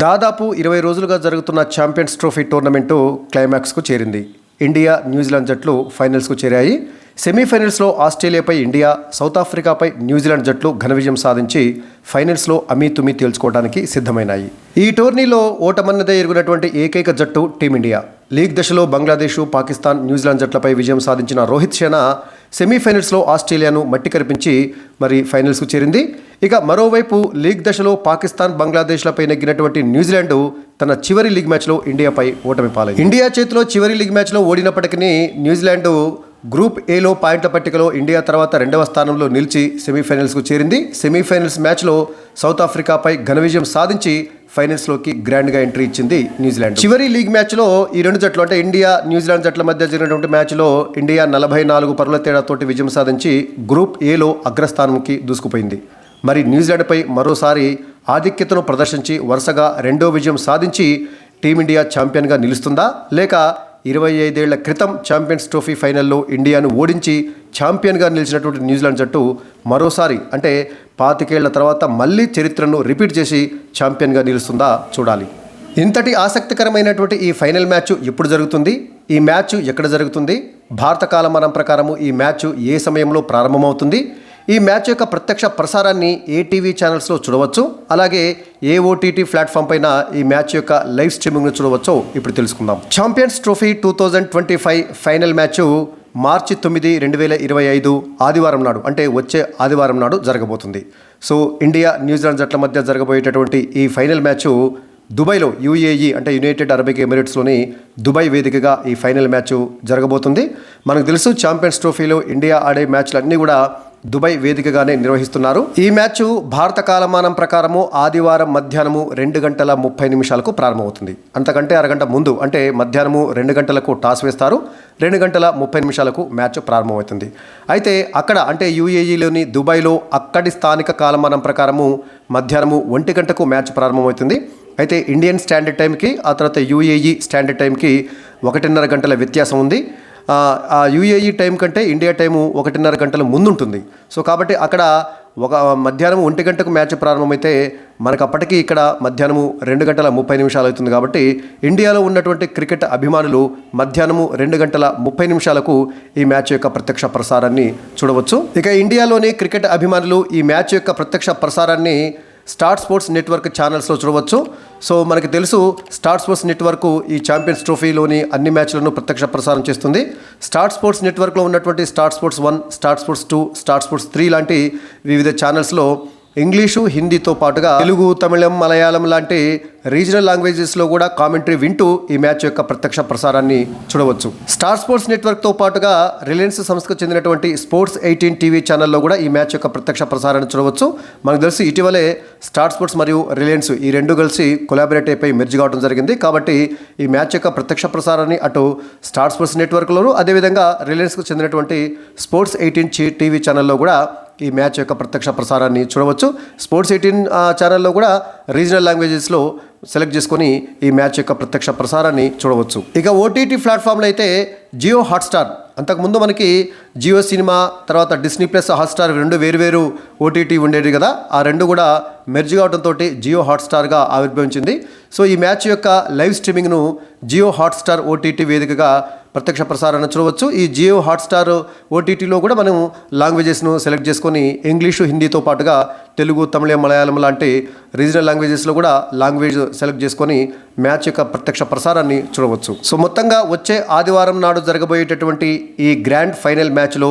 దాదాపు 20 రోజులుగా జరుగుతున్న ఛాంపియన్స్ ట్రోఫీ టోర్నమెంటు క్లైమాక్స్కు చేరింది. ఇండియా, న్యూజిలాండ్ జట్లు ఫైనల్స్కు చేరాయి. సెమీఫైనల్స్లో ఆస్ట్రేలియాపై ఇండియా, సౌత్ ఆఫ్రికాపై న్యూజిలాండ్ జట్లు ఘన విజయం సాధించి ఫైనల్స్లో అమీతుమీ తేల్చుకోవడానికి సిద్ధమైనాయి. ఈ టోర్నీలో ఓటమన్నదే ఎరుగునటువంటి ఏకైక జట్టు టీమిండియా. లీగ్ దశలో బంగ్లాదేశ్, పాకిస్తాన్, న్యూజిలాండ్ జట్లపై విజయం సాధించిన రోహిత్ శర్మ సెమీఫైనల్స్లో ఆస్ట్రేలియాను మట్టి కరిపించి మరి ఫైనల్స్కు చేరింది. ఇక మరోవైపు లీగ్ దశలో పాకిస్తాన్, బంగ్లాదేశ్లపై నెగ్గినటువంటి న్యూజిలాండ్ తన చివరి లీగ్ మ్యాచ్లో ఇండియాపై ఓటమి పాలైంది. ఇండియా చేతిలో చివరి లీగ్ మ్యాచ్లో ఓడినప్పటికీ న్యూజిలాండ్ గ్రూప్ ఏలో పాయింట్ల పట్టికలో ఇండియా తర్వాత రెండవ స్థానంలో నిలిచి సెమీఫైనల్స్కు చేరింది. సెమీఫైనల్స్ మ్యాచ్లో సౌత్ ఆఫ్రికాపై ఘన విజయం సాధించి ఫైనల్స్లోకి గ్రాండ్గా ఎంట్రీ ఇచ్చింది న్యూజిలాండ్. చివరి లీగ్ మ్యాచ్లో ఈ రెండు జట్లు అంటే ఇండియా, న్యూజిలాండ్ జట్ల మధ్య జరిగినటువంటి మ్యాచ్లో ఇండియా 44 పరుల తేడాతోటి విజయం సాధించి గ్రూప్ ఏలో అగ్రస్థానంకి దూసుకుపోయింది. మరి న్యూజిలాండ్పై మరోసారి ఆధిక్యతను ప్రదర్శించి వరుసగా రెండో విజయం సాధించి టీమిండియా ఛాంపియన్గా నిలుస్తుందా, లేక 25 ఏళ్ల క్రితం ఛాంపియన్స్ ట్రోఫీ ఫైనల్లో ఇండియాను ఓడించి ఛాంపియన్గా నిలిచినటువంటి న్యూజిలాండ్ జట్టు మరోసారి అంటే 25 ఏళ్ల తర్వాత మళ్ళీ చరిత్రను రిపీట్ చేసి ఛాంపియన్గా నిలుస్తుందా చూడాలి. ఇంతటి ఆసక్తికరమైనటువంటి ఈ ఫైనల్ మ్యాచ్ ఎప్పుడు జరుగుతుంది, ఈ మ్యాచ్ ఎక్కడ జరుగుతుంది, భారత కాలమానం ప్రకారము ఈ మ్యాచ్ ఏ సమయంలో ప్రారంభమవుతుంది, ఈ మ్యాచ్ యొక్క ప్రత్యక్ష ప్రసారాన్ని ఏ టీవీ ఛానల్స్లో చూడవచ్చు, అలాగే ఏ ఓటీటీ ప్లాట్ఫామ్ పైన ఈ మ్యాచ్ యొక్క లైవ్ స్ట్రీమింగ్ను చూడవచ్చో ఇప్పుడు తెలుసుకుందాం. ఛాంపియన్స్ ట్రోఫీ 2025 ఫైనల్ మ్యాచ్ మార్చి 9, 2025 ఆదివారం నాడు అంటే వచ్చే ఆదివారం నాడు జరగబోతుంది. సో ఇండియా, న్యూజిలాండ్ జట్ల మధ్య జరగబోయేటటువంటి ఈ ఫైనల్ మ్యాచ్ దుబాయ్లో యుఏఈ అంటే యునైటెడ్ అరబిక్ ఎమిరేట్స్లోని దుబాయ్ వేదికగా ఈ ఫైనల్ మ్యాచ్ జరగబోతుంది. మనకు తెలుసు ఛాంపియన్స్ ట్రోఫీలో ఇండియా ఆడే మ్యాచ్లన్నీ కూడా దుబాయ్ వేదికగానే నిర్వహిస్తున్నారు. ఈ మ్యాచ్ భారత కాలమానం ప్రకారము ఆదివారం మధ్యాహ్నము 2:30 ప్రారంభమవుతుంది. అంతకంటే అరగంట ముందు అంటే మధ్యాహ్నము 2 గంటలకు టాస్ వేస్తారు. 2:30 మ్యాచ్ ప్రారంభమవుతుంది. అయితే అక్కడ అంటే యుఏఈలోని దుబాయ్లో అక్కడి స్థానిక కాలమానం ప్రకారము మధ్యాహ్నము 1 గంటకు మ్యాచ్ ప్రారంభమవుతుంది. అయితే ఇండియన్ స్టాండర్డ్ టైంకి ఆ తర్వాత యుఏఈ స్టాండర్డ్ టైంకి 1:30 గంటల వ్యత్యాసం ఉంది. ఆ యుఏఈ టైం కంటే ఇండియా టైము 1:30 గంటల ముందుంటుంది. సో కాబట్టి అక్కడ మధ్యాహ్నం 1 గంటకు మ్యాచ్ ప్రారంభమైతే మనకు అప్పటికి ఇక్కడ మధ్యాహ్నము 2:30 అవుతుంది. కాబట్టి ఇండియాలో ఉన్నటువంటి క్రికెట్ అభిమానులు మధ్యాహ్నము 2:30 ఈ మ్యాచ్ యొక్క ప్రత్యక్ష ప్రసారాన్ని చూడవచ్చు. ఇక ఇండియాలోని క్రికెట్ అభిమానులు ఈ మ్యాచ్ యొక్క ప్రత్యక్ష ప్రసారాన్ని స్టార్ స్పోర్ట్స్ నెట్వర్క్ ఛానల్స్లో చూడవచ్చు. సో మనకి తెలుసు స్టార్ స్పోర్ట్స్ నెట్వర్క్ ఈ ఛాంపియన్స్ ట్రోఫీలోని అన్ని మ్యాచ్లను ప్రత్యక్ష ప్రసారం చేస్తుంది. స్టార్ స్పోర్ట్స్ నెట్వర్క్లో ఉన్నటువంటి star sports 1, star sports 2, star sports 3 లాంటి వివిధ ఛానల్స్లో ఇంగ్లీషు, హిందీతో పాటుగా తెలుగు, తమిళం, మలయాళం లాంటి రీజనల్ లాంగ్వేజెస్లో కూడా కామెంటరీ వింటూ ఈ మ్యాచ్ యొక్క ప్రత్యక్ష ప్రసారాన్ని చూడవచ్చు. స్టార్ స్పోర్ట్స్ నెట్వర్క్తో పాటుగా రిలయన్స్ సంస్థకు చెందినటువంటి స్పోర్ట్స్ 18 టీవీ ఛానల్లో కూడా ఈ మ్యాచ్ యొక్క ప్రత్యక్ష ప్రసారాన్ని చూడవచ్చు. మనకు తెలిసి ఇటీవలే స్టార్ స్పోర్ట్స్ మరియు రిలయన్స్ ఈ రెండు కలిసి కొలాబరేట్ అయిపోయి మెర్జ్ కావడం జరిగింది. కాబట్టి ఈ మ్యాచ్ యొక్క ప్రత్యక్ష ప్రసారాన్ని అటు స్టార్ స్పోర్ట్స్ నెట్వర్క్లోను అదేవిధంగా రిలయన్స్కు చెందినటువంటి స్పోర్ట్స్ 18 టీవీ ఛానల్లో కూడా ఈ మ్యాచ్ యొక్క ప్రత్యక్ష ప్రసారాన్ని చూడవచ్చు. స్పోర్ట్స్ 18 ఛానల్లో కూడా రీజనల్ లాంగ్వేజెస్లో సెలెక్ట్ చేసుకొని ఈ మ్యాచ్ యొక్క ప్రత్యక్ష ప్రసారాన్ని చూడవచ్చు. ఇక ఓటీటీ ప్లాట్ఫామ్లో అయితే జియో హాట్స్టార్, అంతకుముందు మనకి జియో సినిమా తర్వాత డిస్నీ ప్లస్ హాట్స్టార్ రెండు వేరు ఓటీటీ ఉండేది కదా, ఆ రెండు కూడా మెర్జ్ కావడంతో జియో హాట్స్టార్గా ఆవిర్భవించింది. సో ఈ మ్యాచ్ యొక్క లైవ్ స్ట్రీమింగ్ను జియో హాట్స్టార్ ఓటీటీ వేదికగా ప్రత్యక్ష ప్రసారాన్ని చూడవచ్చు. ఈ జియో హాట్స్టార్ ఓటీటీలో కూడా మనం లాంగ్వేజెస్ను సెలెక్ట్ చేసుకొని ఇంగ్లీషు, హిందీతో పాటుగా తెలుగు, తమిళం, మలయాళం లాంటి రీజనల్ లాంగ్వేజెస్లో కూడా లాంగ్వేజ్ సెలెక్ట్ చేసుకొని మ్యాచ్ యొక్క ప్రత్యక్ష ప్రసారాన్ని చూడవచ్చు. సో మొత్తంగా వచ్చే ఆదివారం నాడు జరగబోయేటటువంటి ఈ గ్రాండ్ ఫైనల్ మ్యాచ్లో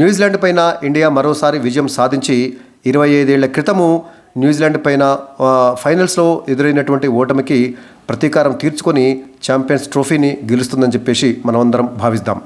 న్యూజిలాండ్ పైన ఇండియా మరోసారి విజయం సాధించి 25 ఏళ్ల క్రితము న్యూజిలాండ్ పైన ఫైనల్స్లో ఎదురైనటువంటి ఓటమికి ప్రతీకారం తీర్చుకొని ఛాంపియన్స్ ట్రోఫీని గెలుస్తుందని చెప్పేసి మనమందరం భావిద్దాం.